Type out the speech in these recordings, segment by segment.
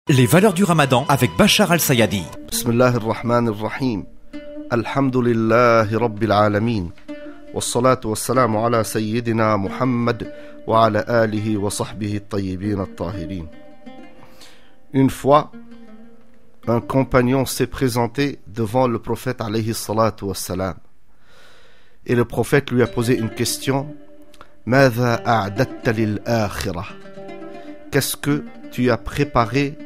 Les valeurs du Ramadan avec Bachar Al-Sayadi. Bismillah ar-Rahman ar-Rahim. Alhamdulillahi Rabbil Alamin. Wassalatu wassalamu ala Sayyidina Muhammad wa ala alihi wa sahbihi at-tayyibin at-tahirin. Une fois, un compagnon s'est présenté devant le prophète alayhi salatu wassalam. Et le prophète lui a posé une question. Madha a'datta lil-akhirah? Qu'est-ce que tu as préparé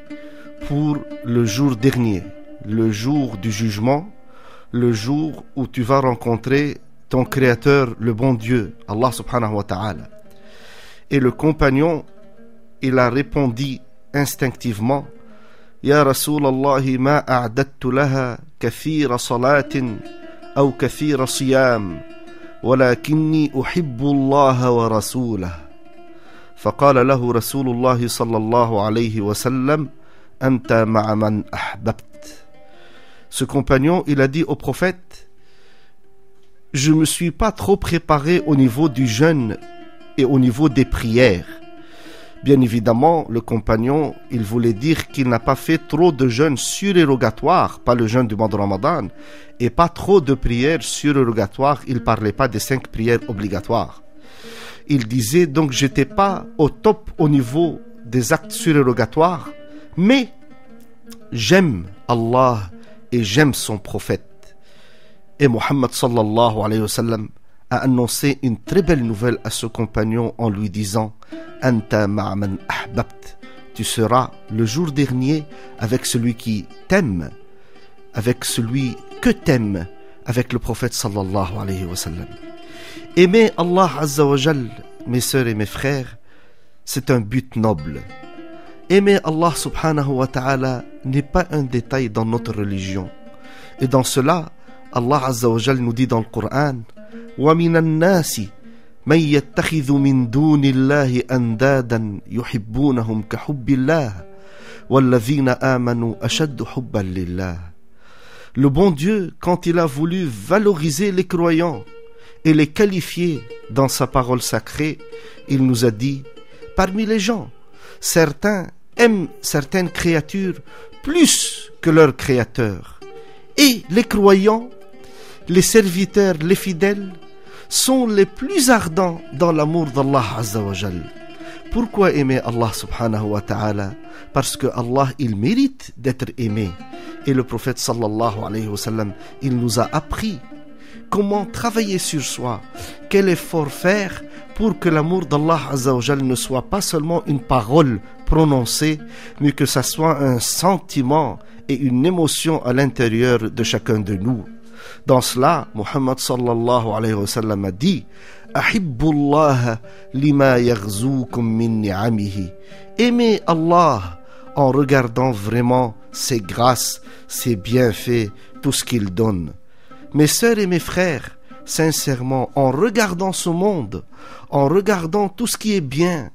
pour le jour dernier, le jour du jugement, le jour où tu vas rencontrer ton Créateur, le bon Dieu, Allah subhanahu wa ta'ala. Et le compagnon, il a répondu instinctivement, Ya Rasulallahi ma a'dattu laha kathira salatin ou kathira siyam, walakinni uhibbu Allah wa rasulah. فقال له رسول الله صلى الله عليه وسلم أنت مع من أحببت. Ce compagnon, il a dit au prophète, je ne me suis pas trop préparé au niveau du jeûne et au niveau des prières. Bien évidemment, le compagnon, il voulait dire qu'il n'a pas fait trop de jeûnes surérogatoires, pas le jeûne du mois de Ramadan, et pas trop de prières surérogatoires, il ne parlait pas des 5 prières obligatoires. Il disait donc j'étais pas au top au niveau des actes surérogatoires, mais j'aime Allah et j'aime son prophète. Et Muhammad sallallahu alayhi wa sallam a annoncé une très belle nouvelle à ce compagnon en lui disant Anta ma'man ahbabt. Tu seras le jour dernier avec celui qui t'aime, avec celui que t'aime, avec le prophète sallallahu alayhi wa sallam. Aimer Allah Azza wa Jal, mes sœurs et mes frères, c'est un but noble. Aimer Allah subhanahu wa ta'ala n'est pas un détail dans notre religion. Et dans cela, Allah Azza wa Jal nous dit dans le Coran وَمِنَ النَّاسِ مَنْ يَتَّخِذُ مِنْ دُونِ اللَّهِ أَنْدَادًا يُحِبُّونَهُمْ كَحُبِّ اللَّهِ وَالَّذِينَ آمَنُوا أَشَدُّ حُبًّا لِلَّهِ. Le bon Dieu, quand il a voulu valoriser les croyants et les qualifier dans sa parole sacrée, il nous a dit, parmi les gens, certains aiment certaines créatures plus que leur créateur. Et les croyants, les serviteurs, les fidèles, sont les plus ardents dans l'amour d'Allah Azza wa Jal. Pourquoi aimer Allah subhanahu wa ta'ala? Parce que Allah, il mérite d'être aimé. Et le prophète sallallahu alayhi wa sallam, il nous a appris comment travailler sur soi, quel effort faire pour que l'amour d'Allah Azza wa Jal ne soit pas seulement une parole prononcée, mais que ça soit un sentiment et une émotion à l'intérieur de chacun de nous. Dans cela, Muhammad sallallahu alayhi wa sallam a dit Ahibbullah lima yaghzukum min ni'amihi. Aimez Allah en regardant vraiment ses grâces, ses bienfaits, tout ce qu'il donne. Mes sœurs et mes frères, sincèrement, en regardant ce monde, en regardant tout ce qui est bien,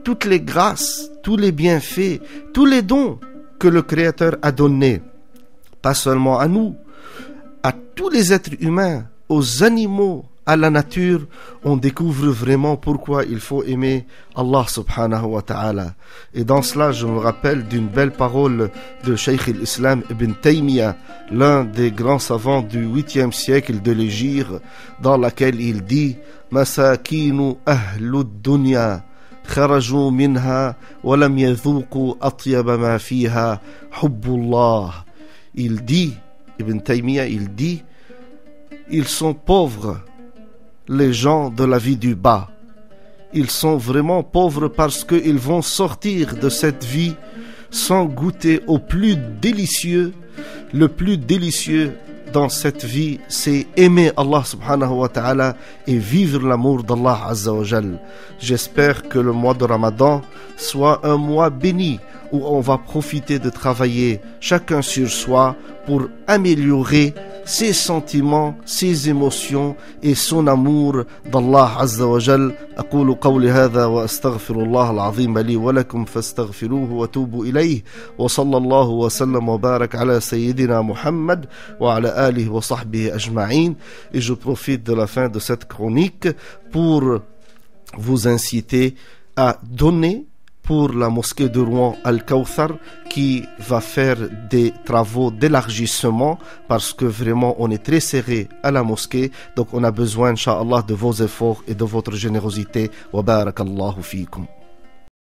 toutes les grâces, tous les bienfaits, tous les dons que le Créateur a donnés, pas seulement à nous, à tous les êtres humains, aux animaux, à la nature, on découvre vraiment pourquoi il faut aimer Allah subhanahu wa ta'ala. Et dans cela, je me rappelle d'une belle parole de Cheikh al-Islam Ibn Taymiyyah, l'un des grands savants du 8e siècle de l'Hégire, dans laquelle il dit Masakinu ahlud dunya kharaju minha wa lam yadhuqu atyaba ma fiha hubbullah. Il dit, Ibn Taymiyyah, il dit, ils sont pauvres, les gens de la vie du bas. Ils sont vraiment pauvres parce qu'ils vont sortir de cette vie sans goûter au plus délicieux. Le plus délicieux dans cette vie, c'est aimer Allah subhanahu wa ta'ala et vivre l'amour d'Allah Azza wa Jal. J'espère que le mois de Ramadan soit un mois béni où on va profiter de travailler chacun sur soi pour améliorer ses sentiments, ses émotions et son amour d'Allah Azza wa Jal. أقول قولي هذا وأستغفر الله العظيم لي ولكم فاستغفروه وتوبوا إليه وصلى الله وسلم وبارك على سيدنا محمد وعلى آله وصحبه أجمعين. Et je profite de la fin de cette chronique pour vous inciter à donner, pour la mosquée de Rouen Al-Kawthar qui va faire des travaux d'élargissement parce que vraiment on est très serré à la mosquée, donc on a besoin, Inch'Allah, de vos efforts et de votre générosité. Wa barakallahu fikum.